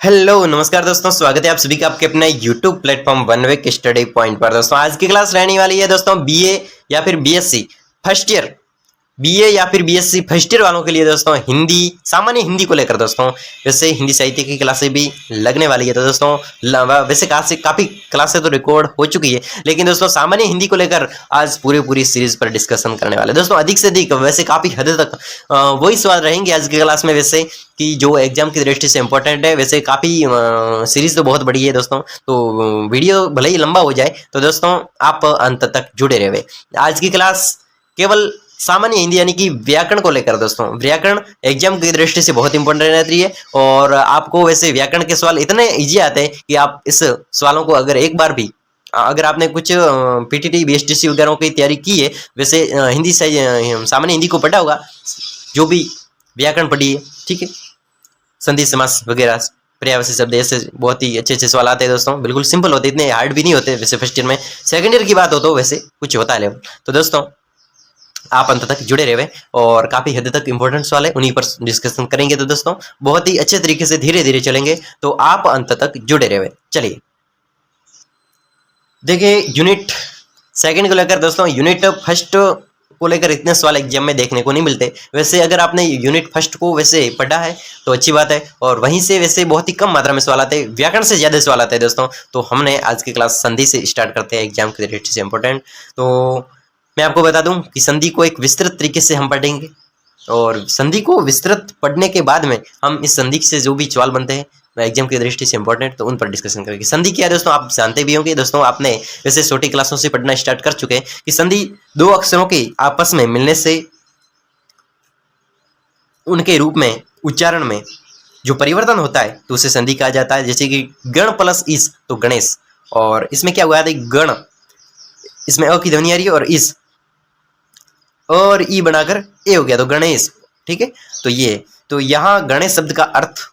Hello नमस्कार दोस्तों, स्वागत है आप सभी का आपके अपने YouTube platform one way study point पर। दोस्तों आज की क्लास रहने वाली है दोस्तों बीए या फिर बीएससी फर्स्ट ईयर, बीए या फिर बीएससी फर्स्ट ईयर वालों के लिए दोस्तों हिंदी, सामान्य हिंदी को लेकर दोस्तों। वैसे हिंदी साहित्य की क्लासें भी लगने वाली है तो दोस्तों वैसे काफ़ी क्लासें तो रिकॉर्ड हो चुकी है, लेकिन दोस्तों सामान्य हिंदी को लेकर आज पूरी सीरीज पर डिस्कशन करने वाले दोस्तों। अधिक से अधिक वैसे काफ़ी हद तक वही सवाल रहेंगे आज की क्लास में, वैसे कि जो एग्जाम की दृष्टि से इंपॉर्टेंट है। वैसे काफ़ी सीरीज तो बहुत बड़ी है दोस्तों, तो वीडियो भले ही लंबा हो जाए तो दोस्तों आप अंत तक जुड़े रहे। आज की क्लास केवल सामान्य हिंदी यानी कि व्याकरण को लेकर दोस्तों। व्याकरण एग्जाम की दृष्टि से बहुत इंपॉर्टेंट रहती है और आपको वैसे व्याकरण के सवाल इतने इजी आते हैं कि आप इस सवालों को अगर एक बार भी, अगर आपने कुछ पीटीटी बीएसटीसी वगैरह की तैयारी की है, वैसे हिंदी से सामान्य हिंदी को पढ़ा होगा, जो भी व्याकरण पढ़ी है, ठीक है, संधि समास वगैरह, पर्यायवाची शब्द, ऐसे बहुत ही अच्छे सवाल आते हैं दोस्तों। बिल्कुल सिंपल होते, इतने हार्ड भी नहीं होते वैसे फर्स्ट ईयर में। सेकंड ईयर की बात हो तो वैसे कुछ होता है लेवल। तो दोस्तों आप अंत तक जुड़े रहे और काफी हद तक इंपॉर्टेंट सवाल है, उन्हीं पर डिस्कशन करेंगे। तो दोस्तों बहुत ही अच्छे तरीके से धीरे धीरे चलेंगे, तो आप अंत तक जुड़े रहे। चलिए देखिए, यूनिट सेकंड को लेकर दोस्तों, यूनिट फर्स्ट को लेकर इतने सवाल एग्जाम में देखने को नहीं मिलते। वैसे अगर आपने यूनिट फर्स्ट को वैसे पढ़ा है तो अच्छी बात है, और वहीं से वैसे बहुत ही कम मात्रा में सवाल आते हैं, व्याकरण से ज्यादा सवाल आते हैं दोस्तों। तो हमने आज की क्लास संधि से स्टार्ट करते हैं, एग्जाम की दृष्टि से इंपॉर्टेंट। तो मैं आपको बता दूं कि संधि को एक विस्तृत तरीके से हम पढ़ेंगे, और संधि को विस्तृत पढ़ने के बाद में हम इस संधि से जो भी सवाल बनते हैं एग्जाम की दृष्टि से इंपॉर्टेंट, तो उन पर डिस्कशन करेंगे। संधि क्या है दोस्तों, आप जानते भी होंगे दोस्तों, आपने वैसे छोटी क्लासों से पढ़ना स्टार्ट कर चुके हैं कि संधि दो अक्षरों के आपस में मिलने से उनके रूप में, उच्चारण में जो परिवर्तन होता है तो उसे संधि कहा जाता है। जैसे कि गण प्लस इस तो गणेश, और इसमें क्या हुआ था, गण, इसमें अ की ध्वनि आ रही है और इस और ई बनाकर ए हो गया तो गणेश, ठीक है। तो ये, तो यहाँ गणेश शब्द का अर्थ,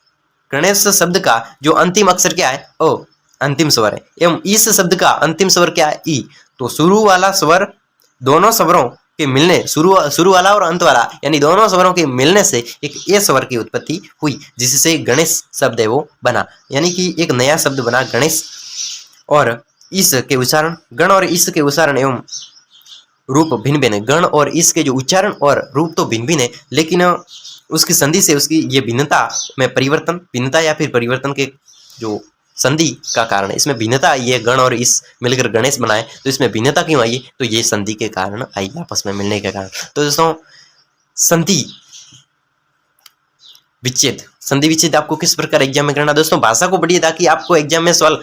गणेश शब्द का जो अंतिम अक्षर क्या है, ओ, अंतिम स्वर है, एवं इस शब्द का अंतिम स्वर क्या है, ई। तो शुरू वाला स्वर, दोनों स्वरों के मिलने, शुरू वाला और अंत वाला यानी दोनों स्वरों के मिलने से एक ए स्वर की उत्पत्ति हुई, जिससे गणेश शब्द है वो बना, यानी कि एक नया शब्द बना गणेश। और इस के उच्चारण, गण और इस के उच्चारण एवं रूप भिन्न भिन्न है। गण और इस के जो उच्चारण और रूप तो भिन्न भिन्न है, लेकिन उसकी संधि से उसकी ये भिन्नता में परिवर्तन, भिन्नता या फिर परिवर्तन के जो संधि का कारण है, इसमें भिन्नता आई है। गण और इस मिलकर गणेश बनाए, तो इसमें भिन्नता क्यों आई, तो ये संधि के कारण आई, आपस में मिलने के कारण। तो दोस्तों संधि विच्छेद, संधि विच्छेद आपको किस प्रकार एग्जाम में करना, दोस्तों भाषा को पढ़िए ताकि आपको एग्जाम में सवाल,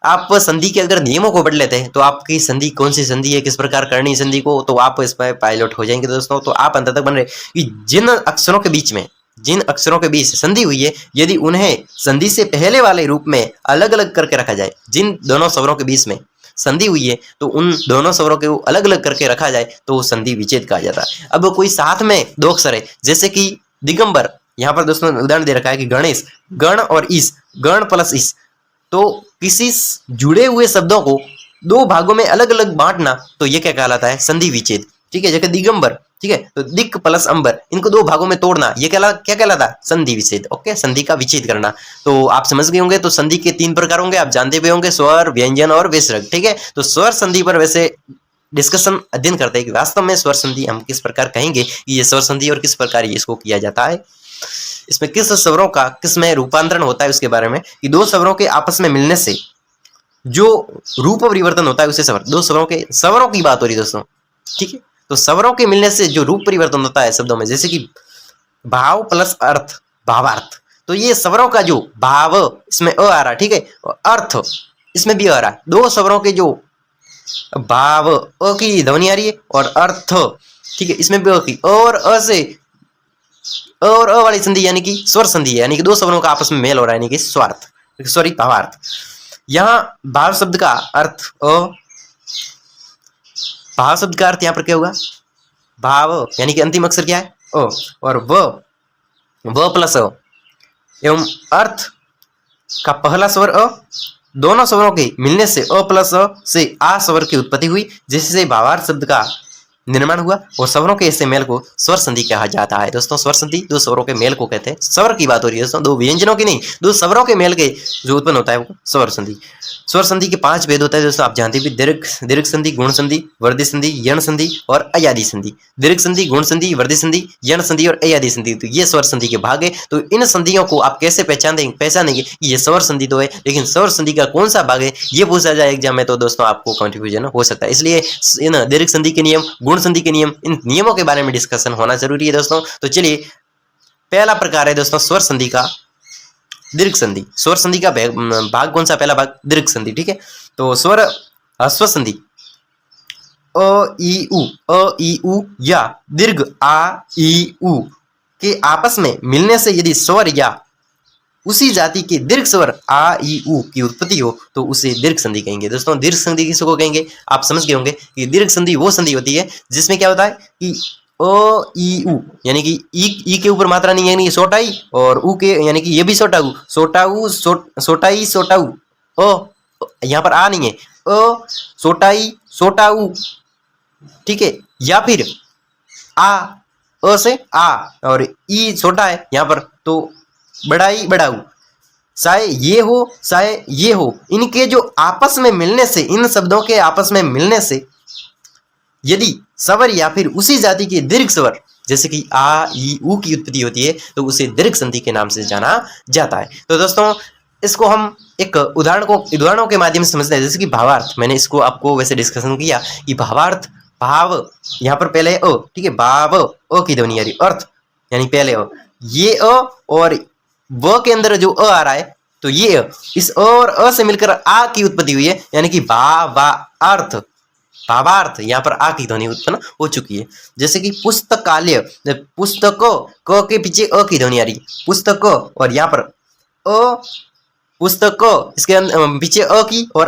आप संधि के अगर नियमों को पढ़ लेते हैं तो आपकी संधि कौन सी संधि है, किस प्रकार करनी है संधि को, तो आप इस पर पायलट हो जाएंगे दोस्तों। तो आप अंत तक बन रहे कि जिन अक्षरों के बीच में, जिन अक्षरों के बीच संधि हुई है, यदि उन्हें संधि से पहले वाले रूप में अलग अलग करके रखा जाए, जिन दोनों स्वरों के बीच में संधि हुई है तो उन दोनों स्वरों को अलग अलग करके रखा जाए तो संधि विच्छेद कहा जाता है। अब कोई साथ में दो अक्षर है, जैसे कि दिगंबर, यहाँ पर दोस्तों उदाहरण दे रखा है कि गणेश, गण और इस, गण प्लस इस, तो किसी जुड़े हुए शब्दों को दो भागों में अलग अलग बांटना, तो ये क्या कहलाता है, संधि विच्छेद, ठीक है। जैसे दिगंबर, ठीक है, तो दिक प्लस अंबर, इनको दो भागों में तोड़ना, ये क्या कहलाता है, संधि विच्छेद। ओके, संधि का विच्छेद करना, तो आप समझ गए होंगे। तो संधि के तीन प्रकार होंगे, आप जानते भी होंगे, स्वर, व्यंजन और विसर्ग, ठीक है। तो स्वर संधि पर वैसे डिस्कशन अध्ययन करते हैं कि वास्तव में स्वर संधि हम किस प्रकार कहेंगे कि ये स्वर संधि और किस प्रकार इसको किया जाता है, इसमें किस स्वरों का किस में रूपांतरण होता है, उसके बारे में कि दो स्वरों के आपस में मिलने से जो रूप परिवर्तन होता है उसे स्वर, दो स्वरों की बात हो रही है दोस्तों, ठीक है। तो स्वरों के मिलने से जो रूप परिवर्तन होता है शब्दों में, जैसे कि भाव प्लस अर्थ, भावार्थ, तो ये स्वरों का जो भाव, इसमें अ आ रहा, ठीक है, अर्थ इसमें भी आ रहा, दो स्वरों के जो भाव, अ की ध्वनि आ रही है और अर्थ, ठीक है, इसमें भी अ की, और अ से और अ वाली संधि यानी कि स्वर संधि है, यानी कि दो स्वरों का आपस में मेल हो रहा है, यानी कि स्वार्थ, सॉरी भावार्थ। यहाँ भाव शब्द का अर्थ अ, भाव शब्द का अर्थ यहाँ पर क्या होगा, भाव, यानी कि अंतिम अक्षर क्या है, अ, और व प्लस अ, एवं अर्थ का पहला स्वर अ, दोनों स्वरों के मिलने से अ प्लस अ से आ स्वर की उत्पत्ति हुई, जिससे भावार्थ शब्द का निर्माण हुआ और स्वरों के ऐसे मेल को स्वर संधि कहा जाता है। दोस्तों स्वर संधि दो स्वरों के मेल को कहते हैं। स्वर की बात हो रही है दोस्तों, दो व्यंजनों की नहीं, दो स्वरों के मेल के जो उत्पन्न होता है वो स्वर संधि। स्वर संधि के 5 भेद होता है दोस्तों, आप जानते भी, दीर्घ संधि, गुण संधि, वर्धी संधि, यण संधि और अयादि संधि। दीर्घ संधि, गुण संधि, वर्धी संधि, यण संधि और अयादि संधि, तो ये स्वर संधि के भाग है। तो इन संधियों को आप कैसे पहचानेंगे कि ये स्वर संधि तो है, लेकिन स्वर संधि का कौन सा भाग है ये पूछा जाए एग्जाम में, तो दोस्तों आपको कंफ्यूजन हो सकता है। इसलिए इन दीर्घ संधि के नियम, गुण संधि के नियम, इन नियमों के बारे में डिस्कशन होना जरूरी है दोस्तों। तो चलिए, पहला प्रकार है दोस्तों स्वर संधि का दीर्घ संधि। स्वर संधि का भाग कौन सा? पहला भाग दीर्घ संधि, ठीक है। तो स्वर ह्रस्व संधि अ ई उ या दीर्घ आ ई उ के आपस में मिलने से यदि स्वर या उसी जाति के दीर्घ स्वर आ ई उ की उत्पत्ति हो तो उसे दीर्घ संधि कहेंगे। दोस्तों दीर्घ संधि किसको कहेंगे आप समझ गए होंगे कि दीर्घ संधि वो संधि होती है जिसमें क्या होता है कि अ ई उ यानी कि ई के ऊपर मात्रा नहीं है, यानी सोटा ई, और उ के यानी कि ये भी सोटा उ, सोटा ई सोटा उ, यहाँ पर आ नहीं है, सोटा ई सोटा उ, ठीक है। या फिर अ से आ और ई छोटा है यहाँ पर, तो बड़ा ई बड़ा उ, चाहे ये हो चाहे ये हो, इनके जो आपस में मिलने से, इन शब्दों के आपस में मिलने से यदि स्वर या फिर उसी जाति के दीर्घ स्वर जैसे कि आ ई उ की उत्पत्ति होती है तो उसे दीर्घ संधि के नाम से जाना जाता है। तो दोस्तों इसको हम एक उदाहरणों के माध्यम से समझते हैं, जैसे कि भावार्थ। मैंने इसको आपको वैसे डिस्कशन किया कि भावार्थ, भाव यहाँ पर पहले अ, ठीक है, भाव अ की ध्वनि आ रही, अर्थ यानी पहले अ, ये अ और व के अंदर जो अ आ रहा है तो ये इस अ और अ से मिलकर आ की उत्पत्ति हुई है, यानी कि भावार्थ, भावार्थ। यहाँ पर आ की ध्वनि उत्पन्न हो चुकी है। जैसे कि पुस्तकालय, पुस्तक क के पीछे अ की ध्वनि आ रही, पुस्तक, और यहाँ पर अ पुस्तक, इसके पीछे अ की और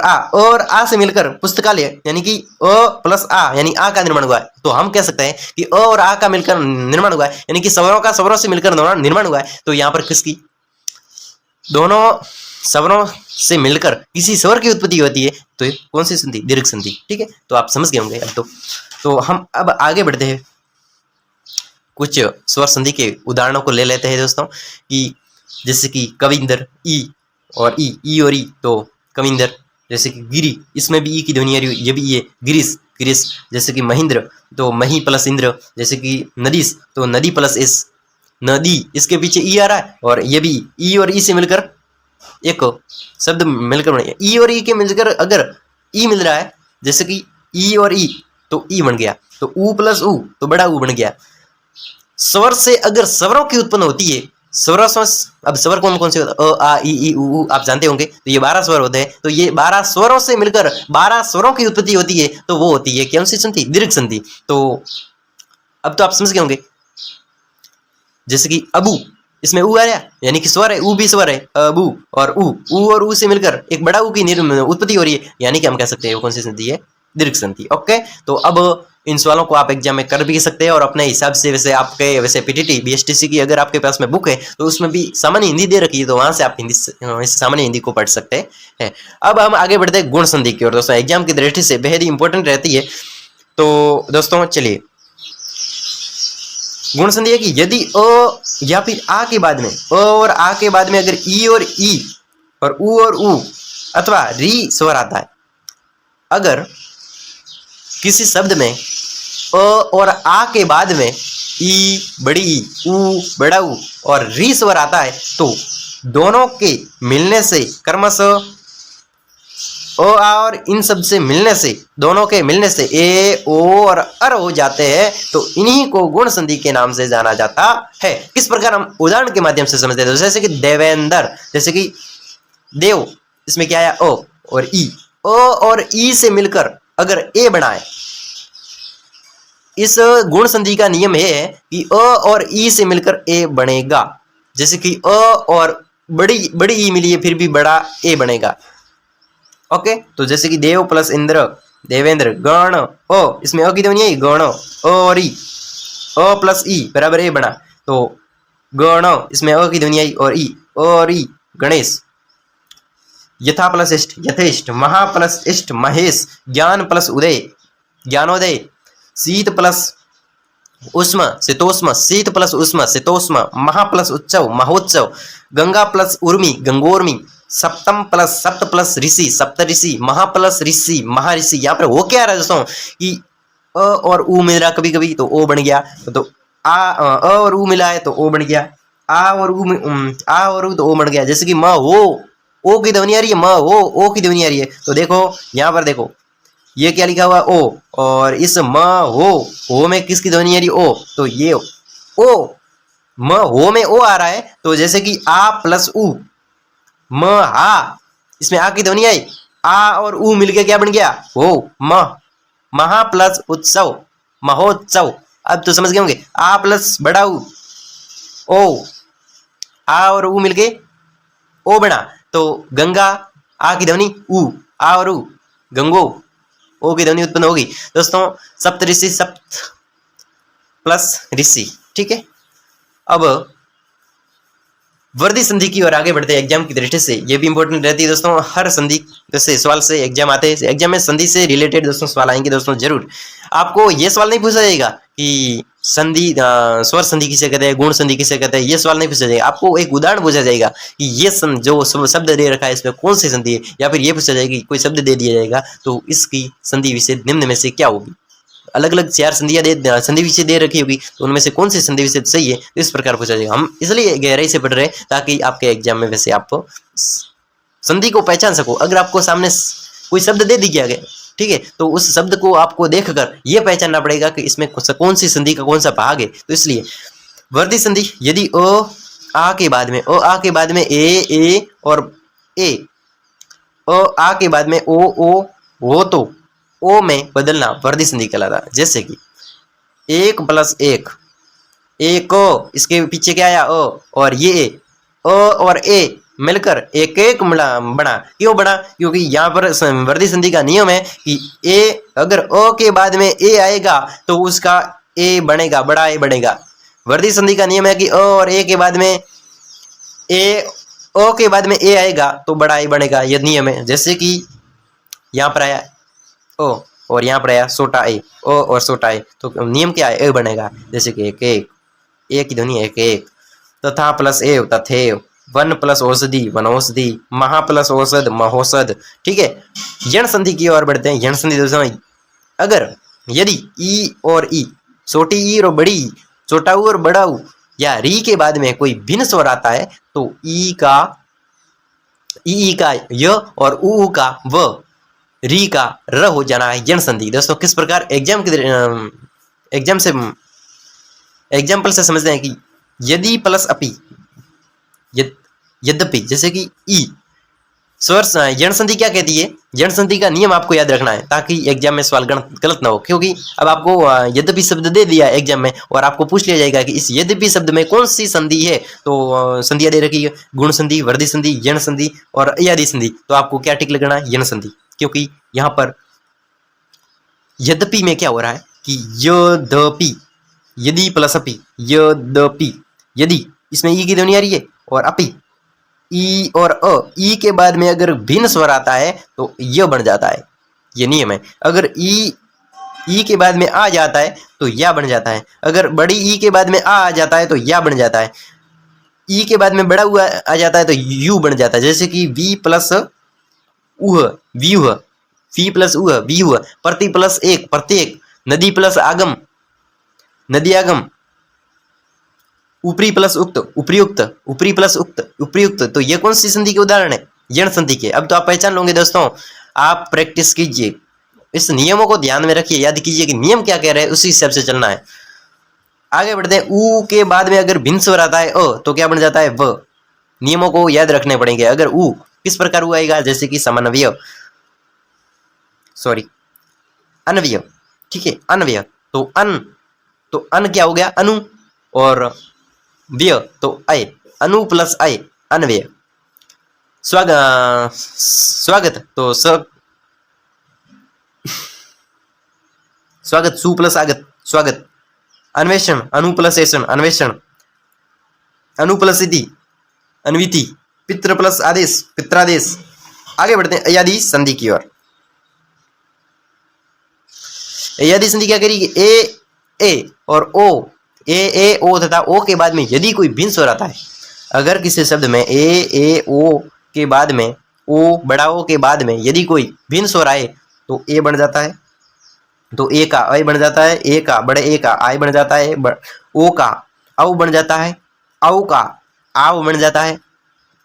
आ से मिलकर पुस्तकालय यानी कि अ प्लस आ यानी आ का निर्माण हुआ है। तो हम कह सकते हैं कि अ और आ का मिलकर निर्माण हुआ है, यानी कि स्वरों से मिलकर निर्माण हुआ है। तो यहाँ पर किसकी, दोनों स्वरों से मिलकर किसी स्वर की उत्पत्ति होती है, तो ये कौन सी संधि? दीर्घ संधि, ठीक है। तो आप समझ गए होंगे अब तो हम अब आगे बढ़ते हैं, कुछ स्वर संधि के उदाहरणों को ले लेते हैं दोस्तों। कि जैसे कि कविंदर, ई और ई और ई, तो कविंदर। जैसे कि गिरी, इसमें भी ई की ध्वनि आ रही है, ये भी ये गिरीश, गिरीश। जैसे कि महेंद्र, तो मही प्लस इंद्र। जैसे कि नदीश, तो नदी प्लस एस, नदी, इसके पीछे ई आ रहा है और ये भी ई और ई से मिलकर एक शब्द मिलकर बन गया। ई और ई के मिलकर अगर ई मिल रहा है, जैसे कि ई और ई, तो ई बन गया, तो ऊ प्लस ऊ, तो बड़ा ऊ बन गया। स्वर से अगर स्वरों की उत्पन्न होती है, अब स्वर कौन कौन से होते हैं? अ आ ई उ आप जानते होंगे, तो ये 12 स्वर होते हैं। तो ये 12 स्वरों से मिलकर 12 स्वरों की उत्पत्ति होती है, तो वो होती है कौन सी संधि? दीर्घ संधि। तो अब तो आप समझ गए होंगे। जैसे कि अबू, इसमें ऊ आ रहा यानी कि स्वर है, ऊ भी स्वर है, अबू, और ऊ से मिलकर एक बड़ा ऊ की उत्पत्ति हो रही है, यानी कि हम कह सकते हैं वो कौन सी संधि है? दीर्घ संधि। ओके, तो अब इन सवालों को आप एग्जाम में कर भी सकते हैं और अपने हिसाब से, वैसे पीटीटी बीएसटीसी की अगर आपके पास में बुक है तो उसमें भी सामान्य हिंदी दे रखी है, तो वहां से आप सामान्य हिंदी को पढ़ सकते हैं। अब हम आगे बढ़ते हैं गुण संधि की ओर। दोस्तों एग्जाम की दृष्टि से बेहद ही इंपॉर्टेंट रहती है। तो दोस्तों चलिए, गुण संधि है कि यदि अ या फिर आ के बाद में, अ और आ के बाद में अगर ई और ई और ऊ और ऊ अथवा री स्वर आता है, अगर किसी शब्द में अ और आ के बाद में ई बड़ी ई, ऊ बड़ा ऊ और री स्वर आता है, तो दोनों के मिलने से क्रमशः ओ आ और इन सब से मिलने से, दोनों के मिलने से ए ओ और अर हो जाते हैं, तो इन्हीं को गुण संधि के नाम से जाना जाता है। किस प्रकार हम उदाहरण के माध्यम से समझते हैं, जैसे कि देवेंद्र, जैसे कि देव, इसमें क्या आया? ओ और ई, ओ और ई से मिलकर अगर ए बना है, इस गुण संधि का नियम है कि अ और ई से मिलकर ए बनेगा। जैसे कि अ और बड़ी ई मिली है, फिर भी बड़ा ए बनेगा। ओके, तो जैसे कि देव प्लस इंद्र, देवेंद्र, गण, ओ, इसमें अ की ध्वनि है, गण, और ई, अ प्लस ई बराबर ए बना, तो गण, इसमें अ की ध्वनि आई और ई, गणेश। यथा प्लस इष्ट, यथेष्ट। महा प्लस इष्ट, महेश। ज्ञान प्लस उदय, ज्ञानोदय। शीत प्लस उष्म शीतोष्म, शीत प्लस उष्म शीतोष्म, महा प्लस उत्सव महोत्सव, गंगा प्लस उर्मी गंगोर्मी, सप्तम प्लस सप्त प्लस ऋषि सप्त ऋषि, महा प्लस ऋषि महाऋषि। यहाँ पर वो क्या रहा है दोस्तों कि अ और उ मिल रहा कभी कभी तो ओ बन गया, तो अ और उ मिला है तो ओ बन गया, आ और उ तो ओ बन गया। जैसे कि म हो, ओ की ध्वनि आ रही है, म हो ओ की ध्वनि आ रही है। तो देखो यहाँ पर देखो ये क्या लिखा हुआ ओ, और इस म हो में किसकी ध्वनि आ रही ओ, तो ये ओ म हो में ओ आ रहा है। तो जैसे कि आ प्लस उ म हा, इसमें आ की ध्वनि आई, आ और उ मिलके क्या बन गया हो, म महा प्लस उत्सव महोत्सव। अब तो समझ गए होंगे, आ प्लस बड़ा ओ, आ और उ मिलके ओ बना, तो गंगा आ की ध्वनि उ, आ और उ गंगो, ओ की ध्वनि उत्पन्न होगी। दोस्तों सप्त ऋषि सप्त प्लस ऋषि, ठीक है। अब वर्दी संधि की ओर आगे बढ़ते हैं एग्जाम की दृष्टि से, ये भी इंपॉर्टेंट रहती है दोस्तों। हर संधि जैसे सवाल से एग्जाम आते हैं, एग्जाम में संधि से रिलेटेड दोस्तों सवाल आएंगे दोस्तों जरूर। आपको ये सवाल नहीं पूछा जाएगा कि संधि स्वर संधि किसे कहते हैं, गुण संधि किसे कहते हैं, ये सवाल नहीं पूछा जाएगा। आपको एक उदाहरण पूछा जाएगा कि ये जो शब्द दे रखा है इसमें कौन सी संधि है, या फिर ये पूछा जाएगा कि कोई शब्द दे दिया जाएगा तो इसकी संधि विशेष निम्न में से क्या होगी। अलग अलग 4 संधि विशेष दे रखी होगी, तो उनमें से कौन सी संधि विशेष सही है, तो इस प्रकार पूछा जाएगा। हम इसलिए गहराई से पढ़ रहे हैं ताकि आपके एग्जाम में वैसे आप संधि को पहचान सको। अगर आपको सामने कोई शब्द दे दिया गया, ठीक है, तो उस शब्द को आपको देखकर यह पहचानना पड़ेगा कि इसमें कौन सी संधि का कौन सा भाग है। तो इसलिए वर्दी संधि यदि अ आ के बाद में ए और ए, आ के बाद में ओ हो तो ओ में बदलना वर्दी संधि कहलाता है। जैसे कि 1 प्लस 1 एक, इसके पीछे क्या आया अ, और ये अ और ए मिलकर एक एक बना। क्यों बना, क्योंकि यहाँ पर वर्दी संधि का नियम है कि ए अगर अ के बाद में ए आएगा तो उसका ए बनेगा, बड़ा ए बनेगा। वर्दी संधि का नियम है कि अ और ए के बाद में अ के बाद में ए आएगा तो बड़ा ए बनेगा, यह नियम है। जैसे कि यहाँ पर आया ओ और यहाँ पर आया छोटा ए, ओ और छोटा ए, तो नियम क्या है, ए बनेगा। जैसे कि एक एक, ए की ध्वनि एक एक, तथा प्लस एव तथेव, वन प्लस औषधि वनौषधि, महा प्लस औषध महोषध, ठीक है। यण संधि की ओर बढ़ते हैं। यण संधि दोस्तों अगर यदि ई और ई, छोटी ई और बड़ी ई, छोटा ऊ और बड़ा ऊ या री के बाद में कोई भिन्न स्वर आता है तो ई का य और ऊ का व, री का र हो जाना है यण संधि। दोस्तों किस प्रकार एग्जाम से एग्जाम्पल से समझते हैं कि यदि प्लस अपि, यद्यपि, जैसे कि ई स्वर यण संधि क्या कहती है, यण संधि का नियम आपको याद रखना है ताकि एग्जाम में सवाल गलत ना हो। क्योंकि अब आपको यद्यपि शब्द दे दिया एग्जाम में और आपको पूछ लिया जाएगा कि इस यद्यपि शब्द में कौन सी संधि है, तो संधियां दे रखी है गुण संधि, वर्दी संधि, यण संधि और अयादि संधि, तो आपको क्या टिक लगाना है, यण संधि। क्योंकि यहाँ पर यद्यपि में क्या हो रहा है कि यद्यपि, यदि प्लस अपि, यद्यपि, यदि इसमें ई की ध्वनि आ रही है और अपि ई और अ, ई के बाद में अगर भिन्न स्वर आता है तो य बन जाता है, ये नियम है। अगर ई के बाद में आ जाता है तो या बन जाता है। अगर बड़ी ई के बाद में आ जाता है तो या बन जाता है। ई के बाद में बड़ा हुआ आ जाता है तो यू बन जाता है। जैसे कि वी प्लस उह व्यूह, वी प्लस उह व्यूह, प्रति प्लस एक प्रत्येक, नदी प्लस आगम नदी आगम, ऊपरी प्लस उक्त उपयुक्त, ऊपरी प्लस उक्त उपयुक्त। तो ये कौन सी संधि के उदाहरण है, यण संधि के। अब तो आप पहचान लोगे दोस्तों, आप प्रैक्टिस कीजिए, इस नियमों को ध्यान में रखिए, याद कीजिए कि नियम क्या कह रहे हैं, उसी हिसाब से चलना है। आगे बढ़ते हैं। ऊ के बाद में अगर भिन्न स्वर आता है अ तो क्या बन जाता है व। नियमों को याद रखने पड़ेंगे। अगर ऊ किस प्रकार ऊ आएगा, जैसे कि समन्वय, सॉरी अन्वय, ठीक है, अन्वय। तो अन क्या हो गया अनु, और व्यय तो अय, अनु प्लस अय अन्वय। स्वागत तो स्वागत, सु प्लस आगत स्वागत। अन्वेषण, अनु प्लस ऐसन अन्वेषण, अनु प्लस इति अन्विति, पितृ प्लस आदेश पित्रादेश। आगे बढ़ते हैं अयादि संधि की ओर। अयादी संधि क्या करेगी, ए और ओ, ए ओ तथा ओ के बाद में यदि कोई भिन्न स्वर आता है, अगर किसी शब्द में ए ओ के बाद में ओ, बड़ा ओ के बाद में यदि कोई भिन्न स्वर आए तो ए बन जाता है, तो ए का आई बन जाता है, ए का बड़े ए का आई बन जाता है, ओ का औ बन जाता है, औ का आव बन जाता है,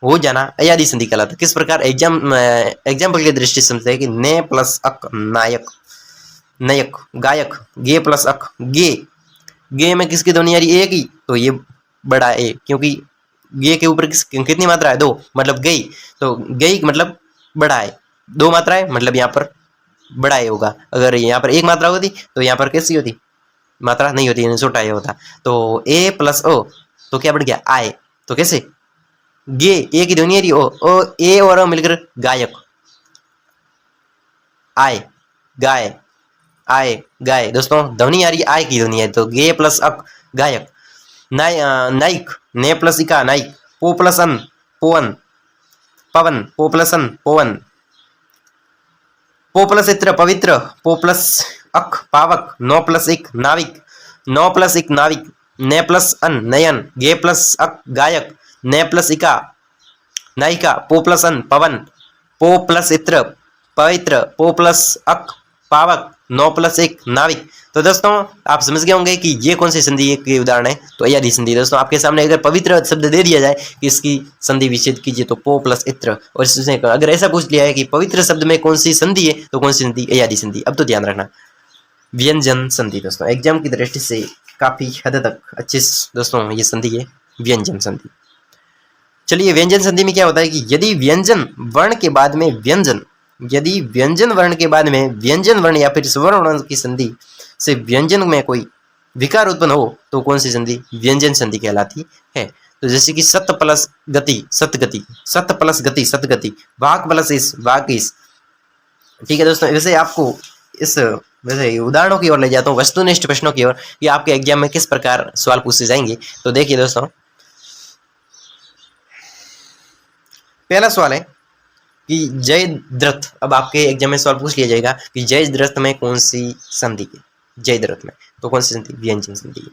हो जाना अयादी संधि कहलाता है। किस प्रकार एग्जाम्पल की दृष्टि से समझते हैं कि ने प्लस अक नायक, नयक गायक, गे प्लस अक गे, गे में किसकी ध्वनि आ रही, ए की, तो ये बड़ा ए, क्योंकि गे के ऊपर कितनी मात्रा है, 2, मतलब गई, तो गई मतलब बड़ा है, 2 मात्रा है मतलब यहाँ पर बड़ा ए होगा। अगर यहाँ पर 1 मात्रा होती तो यहाँ पर कैसी होती, मात्रा नहीं होती, छोटा ए होता। तो ए प्लस ओ तो क्या बढ़ गया, आए, तो कैसे गे, ए की ध्वनि आ रही, ओ ए और ओ मिलकर गायक, आए गाय, आए गाय, दोस्तों ध्वनि आ रही है, आय की ध्वनि है, तो गे प्लस अक गायक, नाइक, ने प्लस इका नाइक, पो प्लस अन पोवन, पवन, पो प्लस अन पोवन, पो प्लस इत्र पवित्र, पो प्लस अक पावक, नो प्लस इक नाविक, नो प्लस इक नाविक, ने प्लस अन नयन, गे प्लस अक गायक, ने प्लस इका नायिका, पो प्लस अन पवन, पो प्लस इत्र पवित्र, पो प्लस अक पावक, नो प्लस एक नाविक। तो दोस्तों आप समझ गए होंगे कि ये कौन सी संधि के उदाहरण है, तो अयादी संधि। दोस्तों आपके सामने अगर पवित्र शब्द दे दिया जाए कि इसकी संधि विच्छेद कीजिए तो पो प्लस इत्र, और इसमें अगर ऐसा पूछ लिया है कि पवित्र शब्द में कौन सी संधि है तो कौन सी संधि, अयादी संधि। अब तो ध्यान रखना व्यंजन संधि, दोस्तों एग्जाम की दृष्टि से काफी हद तक अच्छी दोस्तों ये संधि है व्यंजन संधि। चलिए व्यंजन संधि में क्या होता है कि यदि व्यंजन वर्ण के बाद में व्यंजन, यदि व्यंजन वर्ण के बाद में व्यंजन वर्ण या फिर स्वर्ण वर्ण की संधि से व्यंजन में कोई विकार उत्पन्न हो तो कौन सी संधि, व्यंजन संधि कहलाती है। तो जैसे कि सत प्लस गति सतगति, सत प्लस गति सतगति, वाक प्लस इस वाक इस। ठीक है दोस्तों, वैसे आपको इस वैसे उदाहरणों की ओर ले जाता हूँ, वस्तुनिष्ठ प्रश्नों की ओर, कि आपके एग्जाम में किस प्रकार सवाल पूछे जाएंगे। तो देखिए दोस्तों, पहला सवाल है कि जय द्रथ, अब आपके एग्जाम में सवाल पूछ लिया जाएगा कि जय द्रथ में कौन सी संधि है, जय द्रथ में तो कौन सी संधि, व्यंजन संधि है।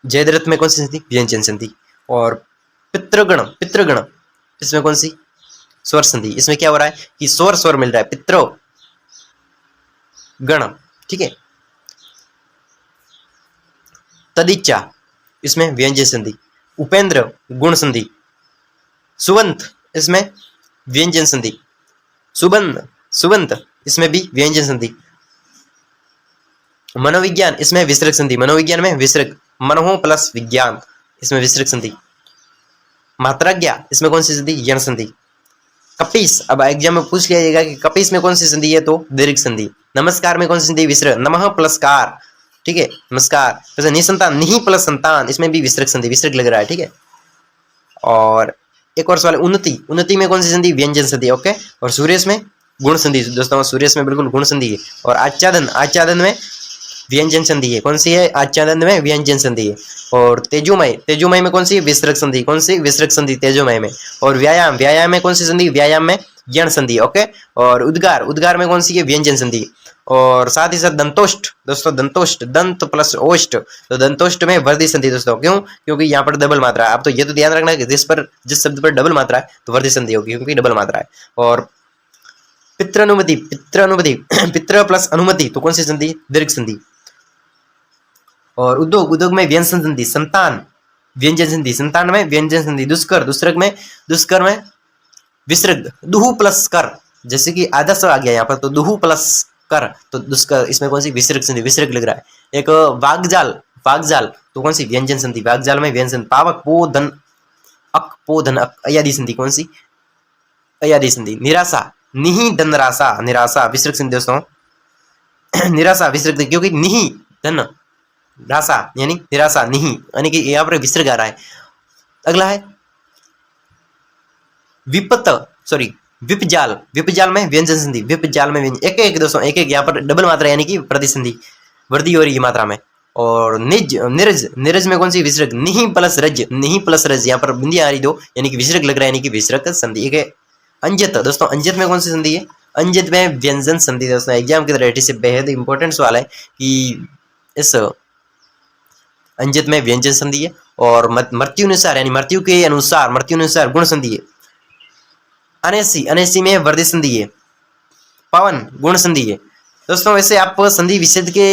जय द्रथ में कौन सी संधि, व्यंजन संधि। और पितृगण, पितृगण इसमें कौन सी, स्वर संधि। इसमें क्या हो रहा है कि स्वर स्वर मिल रहा है, पितरो गण, ठीक है। तदिच्छा इसमें व्यंजन संधि। उपेंद्र गुण संधि। सुवंत इसमें व्यंजन संधि। सुबंध सुबंत इसमें भी व्यंजन संधि। मनोविज्ञान इसमें विसर्ग संधि, मनोविज्ञान में विसर्ग, मनोह प्लस विज्ञान इसमें विसर्ग संधि। मात्राज्ञा इसमें कौन सी संधि, यण संधि। कपीस, अब एग्जाम में पूछ लिया जाएगा कि कपीस में कौन सी संधि है तो दीर्घ संधि। नमस्कार में कौन सी संधि, विसर्ग, नमः प्लस कार, ठीक है नमस्कार। जैसे निसंतान, निहि प्लस संतान इसमें भी विसर्ग संधि, विसर्ग लग रहा है, ठीक है। और एक और सवाल, उन्नति, उन्नति में कौन सी संधि, व्यंजन संधि, ओके। और सुरेश में गुण संधि, दोस्तों सुरेश में बिल्कुल गुण संधि है। और आच्छादन, आच्छादन में व्यंजन संधि है, कौन सी है, आच्छादन में व्यंजन संधि है। और तेजोमय, तेजोमय में कौन सी, विसर्ग संधि, कौन सी, विसर्ग संधि तेजोमय में। और व्यायाम, व्यायाम में कौन सी संधि, व्यायाम में यण संधि, ओके। और उद्गार, उद्गार में कौन सी है, व्यंजन संधि। और साथ ही साथ दंतोष्ट, दोस्तों दंतोष्ट, दंत प्लस ओष्ट, तो दंतोष्ट में वर्धी संधि दोस्तों, क्यों, क्योंकि यहाँ पर डबल मात्रा है। आप तो ये तो ध्यान रखना कि जिस शब्द पर डबल मात्रा है तो वर्धी संधि होगी, क्योंकि डबल मात्रा है। और पितृनुमति, पितृनुमति पितृ प्लस अनुमति तो कौन सी संधि, दीर्घ संधि। और उद्योग, उद्योग में व्यंजन संधि। संतान व्यंजन संधि, संतान में व्यंजन संधि। दुष्कर, दुष्कर में विसर्ग, दुहु प्लस कर, जैसे कि आदर्श आ गया यहाँ पर, तो दुहु प्लस कर, तो दुष्कर इसमें कौन सी, विसर्ग संधि, विसर्ग लग रहा है। एक वागजाल, वागजाल तो कौन सी, व्यंजन संधि, वागजाल में व्यंजन। पावक, पो धन अक, पो धन अक, अयादी संधि, कौन सी, अयादी संधि। निराशा, निहि धन राशा, निराशा विसर्ग संधि दोस्तों निराशा विसर्ग, क्योंकि निहि धन राशा यानी निराशा, निहि यानी कि यहाँ पर विसर्ग आ रहा है। अगला है विपत, सॉरी विपजाल, विपजाल में व्यंजन संधि, विपजाल में व्यंजन, एक एक दोस्तों, एक एक यहाँ पर डबल मात्रा यानी कि प्रतिसंधि, वर्दी हो रही है मात्रा में। और निज, निरज, निरज में कौन सी, विसर्ग, निहि प्लस रज, निहि प्लस रज, यहाँ पर बिंदी आ रही दो यानी कि विसर्ग लग रहा है, यानी कि विसर्ग संधि। एक है अंजत, दोस्तों अंजत में कौन सी संधि है, अंजित में व्यंजन संधि दोस्तों एग्जाम की दृष्टि से बेहद इंपॉर्टेंट सवाल है कि इस अंजित में व्यंजन संधि है और मृत्यु अनुसार यानी मृत्यु अनुसार गुण संधि है। अनेसी में वर्धी संधि है। पवन गुण संधि है। दोस्तों वैसे आप संधि विच्छेद के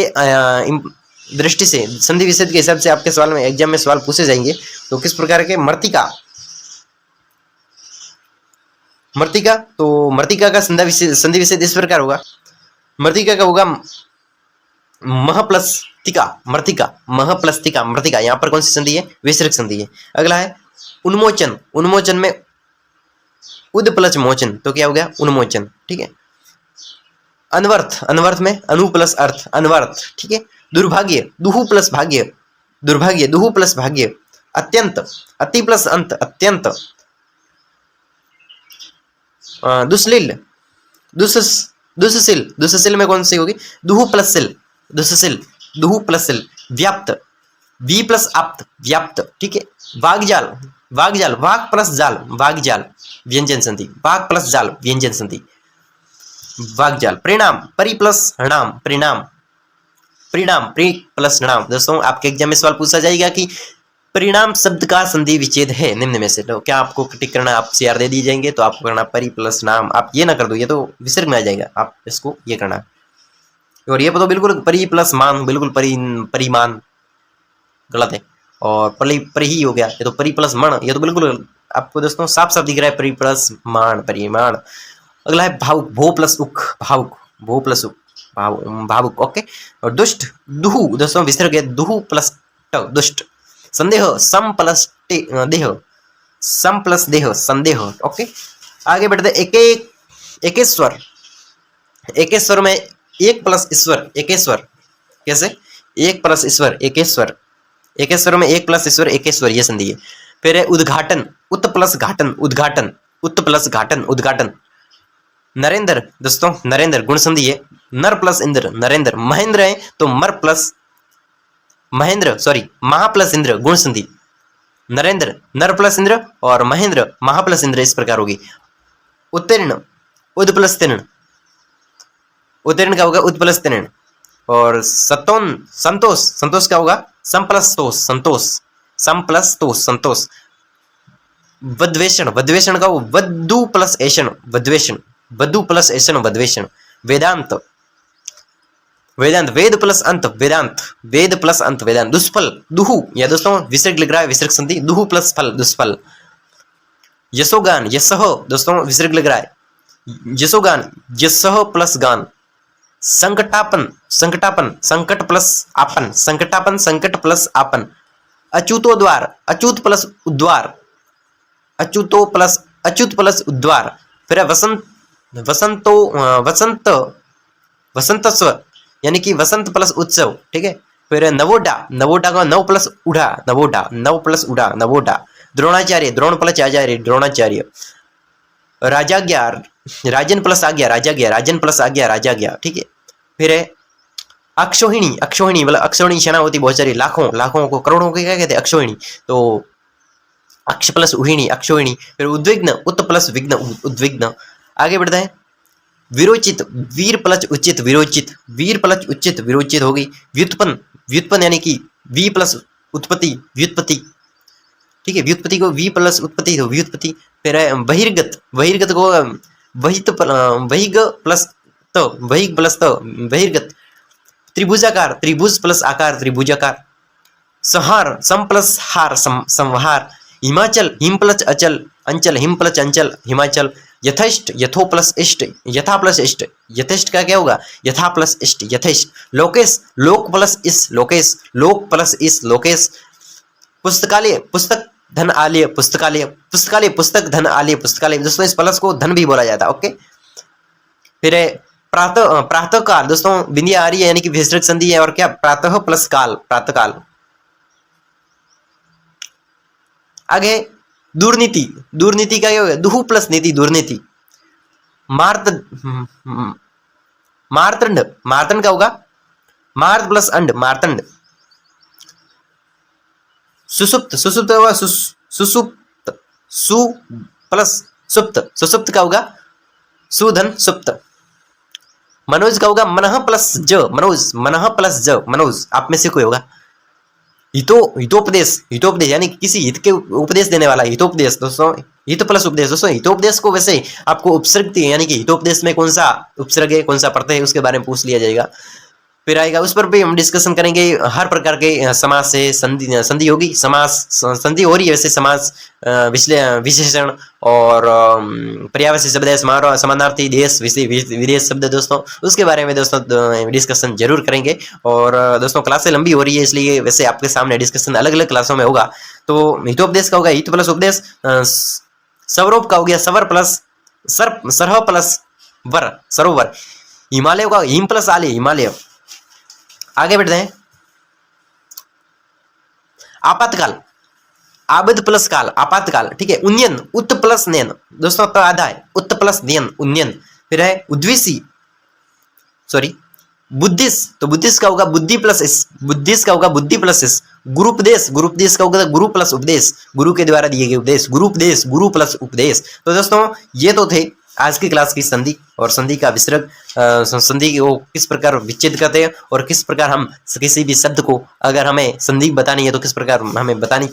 दृष्टि से संधि विच्छेद के हिसाब से आपके सवाल में एग्जाम में सवाल पूछे जाएंगे। तो किस प्रकार के मृतिका तो मृतिका का संधि विच्छेद इस प्रकार होगा। मृतिका का होगा मह प्लस तिका मृतिका, मह प्लस तिका मृतिका। यहाँ पर कौन सी संधि है? विसर्ग संधि है। अगला है उन्मोचन। उन्मोचन में उद प्लस मोचन, तो क्या हो गया? उन्मोचन। ठीक है। अनवर्थ, अनवर्थ में अनु प्लस अर्थ, अनवर्थ। ठीक है। दुर्भाग्य, दुहु प्लस भाग्य, दुर्भाग्य, दुहु प्लस भाग्य। अत्यंत, अति प्लस अंत, अत्यंत। दुस्लील, दुस्सील, दुस्सील में कौन सी होगी? दुहु प्लस सिल, दुस्सील, दुहु प्लस सिल। व्याप्त, वी प्लस आप्त, व्याप्त। ठीक है। वागजाल, वागजाल, वाग प्लस जाल, वागजाल, व्यंजन संधि, वाग प्लस जाल, व्यंजन संधि, वागजाल। परिणाम, परि प्लस हणाम, परिणाम, परिणाम, परि प्लस हणाम। दोस्तों आपके एग्जाम में सवाल पूछा जाएगा कि परिणाम शब्द का संधि विच्छेद है निम्न में से, तो क्या आपको टिक करना? आप सीआर दे दी जाएंगे तो आपको करना परि प्लस नाम। आप ये ना कर दो, ये तो विसर्ग में आ जाएगा, आप इसको ये करना। और ये तो बिल्कुल परि प्लस मान, बिल्कुल परिमान गलत है। और परि ही हो गया, ये तो परि प्लस मण, ये तो बिल्कुल आपको दोस्तों साफ साफ दिख रहा है, परि प्लस मान, परिमाण। अगला है भावुक, भो प्लस उक, भावुक, भो प्लस उक, भावुक। ओके। और दुष्ट, दुहु दोस्तों विसर्ग है, दुहु प्लस ट, दुष्ट। संदेह, सम प्लस देह, सम प्लस देह, संदेह। ओके। आगे बढ़ते एकेश्वर, एकेश्वर में एक प्लस ईश्वर, एकेश्वर। कैसे? एक प्लस ईश्वर, एकेश्वर। एकेश्वर में एक प्लस ईश्वर, एकेश्वर, ये संधि है। फिर है उद्घाटन, उत प्लस घाटन, उद्घाटन, उत प्लस घाटन, उद्घाटन। नरेंद्र दोस्तों, नरेंद्र गुण संधि है। नर प्लस इंद्र, नरेंद्र। महेंद्र है तो मर प्लस महेंद्र, सॉरी महा प्लस इंद्र, गुण संधि। नरेंद्र नर प्लस इंद्र और महेंद्र महा प्लस इंद्र, इस प्रकार होगी। उत्तीर्ण, उद प्लस तीर्ण, उत्तीर्ण का होगा उद प्लस तीर्ण। और संतोष, संतोष का होगा सम प्लस तोष, संतोष, सम प्लस तोष, संतोष। वद्वेषण, वद्वेषण का वद्दु प्लस ऐषण, वद्वेषण, वद्दु प्लस ऐषण, वद्वेषण। वेदांत, वेदांत, वेद प्लस अंत, वेदांत, वेद प्लस अंत, वेदांत। दुष्फल, दुहु, या दोस्तों विसर्ग लिख रहा है, विसर्ग संधि, दुहु प्लस फल, दुष्फल। यशोगान, यशह दोस्तों विसर्ग लिख रहा है, यशोगान, यशह प्लस गान। संकटापन, संकटापन, संकट प्लस आपन, संकटापन, संकट प्लस आपन। अच्युतोद्वार, अच्युत प्लस उद्वार, अच्युतो प्लस अच्युत प्लस उद्वार। फिर वसंत, वसंतो, वसंत, वसंतस्व यानी कि वसंत प्लस उत्सव। ठीक है। फिर नवोडा, नवोडा का नव प्लस उड़ा, नवोडा, नव प्लस उड़ा, नवोडा। द्रोणाचार्य, द्रोण प्लस आचार्य, द्रोणाचार्य। राजाज्ञा, राजन प्लस आज्ञा, राजाज्ञा, राजन प्लस आज्ञा, राजाज्ञा। ठीक है। फिर है अक्षोहिणी, अक्षोहिणी मतलब अक्षोहिणी सेना होती बहुत सारी, लाखों, लाखों को, करोड़ों को क्या कहते हैं? अक्षोहिणी। तो अक्ष प्लस उहिणी, अक्षोहिणी। फिर उद्विग्न, उत प्लस विघ्न, उद्विग्न। आगे बढ़ते हैं विरोचित, वीर प्लस उचित, विरोचित, वीर प्लस उचित, विरोचित होगी। व्युत्पन्न, व्युत्पन्न यानी कि वी प्लस उत्पत्ति, व्युत्पत्ति। ठीक है। व्युत्पत्ति को वी प्लस उत्पत्ति, तो व्युत्पत्ति। फिर है बहिर्गत, बहिर्गत को वहित, वहिग प्लस त, वहिग प्लस त, बहिर्गत। त्रिभुजाकार, त्रिभुज प्लस आकार, त्रिभुजाकार। संहार, सम प्लस हार, संहार। हिमाचल, हिम प्लस अचल, अंचल, हिम प्लस अंचल, हिमाचल। यथेष्ट, यथो प्लस इष्ट, यथा प्लस इष्ट, यथेष्ट का क्या होगा? यथा प्लस इष्ट, यथेष्ट। लोकेश, लोक प्लस इस, लोकेश, लोक प्लस इस, लोकेश। पुस्तकालय, पुस्तक धन आलय, पुस्तकालय, पुस्तकालय, पुस्तक धन आलय, पुस्तकालय। दोस्तों इस प्लस को धन भी बोला जाता है। ओके। फिर है प्रातः, प्रातः काल दोस्तों बिंदिया आ रही है यानी कि विसर्ग संधि है। और क्या? प्रातः प्लस काल, प्रातः काल। आगे दुर्नीति, दुर्नीति का क्या होगा? दुहु प्लस नीति, दुर्नीति। मार्तंड, मार्तंड का होगा मार्त प्लस अंड, मार्तंड। सुसुप्त, सुसुप्त होगा सुसुप्त, सु प्लस सुप्त, सुसुप्त का होगा सुधन सुप्त। मनोज का होगा मनह प्लस ज, मनोज, मनह प्लस ज, मनोज। आप में से कोई होगा। हितोपदेश, हितोपदेश यानी किसी हित के उपदेश देने वाला हितोपदेश दोस्तों, हित प्लस उपदेश दोस्तों। हितोपदेश को वैसे आपको उपसर्ग यानी कि हितोपदेश में कौन सा उपसर्ग है, कौन सा प्रत्यय है, उसके बारे में पूछ लिया जाएगा। फिर आएगा उस पर भी हम डिस्कशन करेंगे। हर प्रकार के समास से संधि होगी, समास संधि हो रही है वैसे, समास विशेषण और पर्यायवाची शब्द है, समानार्थी, देश विदेश शब्द दोस्तों, उसके बारे में दोस्तों डिस्कशन जरूर करेंगे। और दोस्तों क्लासें लंबी हो रही है इसलिए वैसे आपके सामने डिस्कशन अलग अलग क्लासों में होगा। तो हितोपदेश का होगा हित प्लस उपदेश, सवरोप का हो गया सवर प्लस सरह प्लस वर, सरोवर। हिमालय का हिम प्लस आले, हिमालय। आगे बढ़ते हैं। आपातकाल, आबद प्लस काल, आपातकाल, ठीक है। उन्नयन, उत प्लस नयन दोस्तों, तो आधा है, उत प्लस नयन, उन्नयन। फिर है उद्विसी, सॉरी बुद्धिस, तो बुद्धिस का होगा बुद्धि प्लस इस, बुद्धिस का होगा बुद्धि प्लस इस। गुरुपदेश, गुरुपदेश का होगा गुरु प्लस उपदेश, गुरु के द्वारा दिए गए उपदेश, गुरुपदेश, गुरु प्लस उपदेश। तो दोस्तों ये तो थे आज की क्लास की संधि और संधि का विसर्ग, संधि को किस प्रकार विच्छेद करते हैं और किस प्रकार हम किसी भी शब्द को अगर हमें संधि बतानी है तो किस प्रकार हमें बतानी,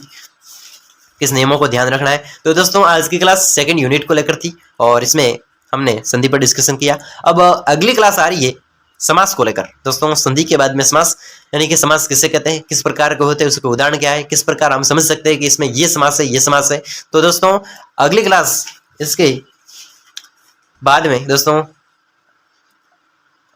किस नियमों को ध्यान रखना है। तो दोस्तों आज की क्लास सेकंड यूनिट को लेकर थी और इसमें हमने संधि पर डिस्कशन किया। अब अगली क्लास आ रही है समास को लेकर दोस्तों। संधि के बाद में समास, यानी कि समास किसे कहते हैं, किस प्रकार के होते हैं, उसके उदाहरण क्या है, किस प्रकार हम समझ सकते हैं कि इसमें ये समास है, ये समास है। तो दोस्तों अगली क्लास इसके बाद में दोस्तों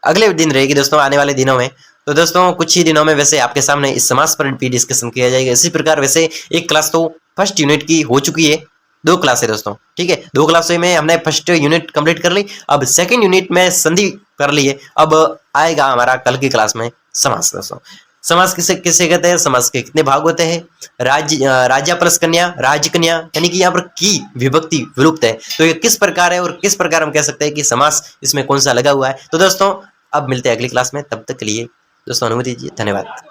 अगले दिन रहेगी दोस्तों, आने वाले दिनों में। तो दोस्तों कुछ ही दिनों में वैसे आपके सामने इस समास पर भी डिस्कशन किया जाएगा। इसी प्रकार वैसे एक क्लास तो फर्स्ट यूनिट की हो चुकी है, 2 क्लास है दोस्तों, ठीक है। 2 क्लासों में हमने फर्स्ट यूनिट कंप्लीट कर ली, अब सेकंड यूनिट में संधि कर ली है। अब आएगा हमारा कल की क्लास में समास दोस्तों। समास किसे किसे कहते हैं, समास के कितने भाग होते हैं, राजा प्लस कन्या, राजकन्या, यानी कि यहाँ पर की विभक्ति विलुप्त है, तो ये किस प्रकार है और किस प्रकार हम कह सकते हैं कि समास इसमें कौन सा लगा हुआ है। तो दोस्तों अब मिलते हैं अगली क्लास में, तब तक के लिए दोस्तों अनुमति दीजिए, धन्यवाद।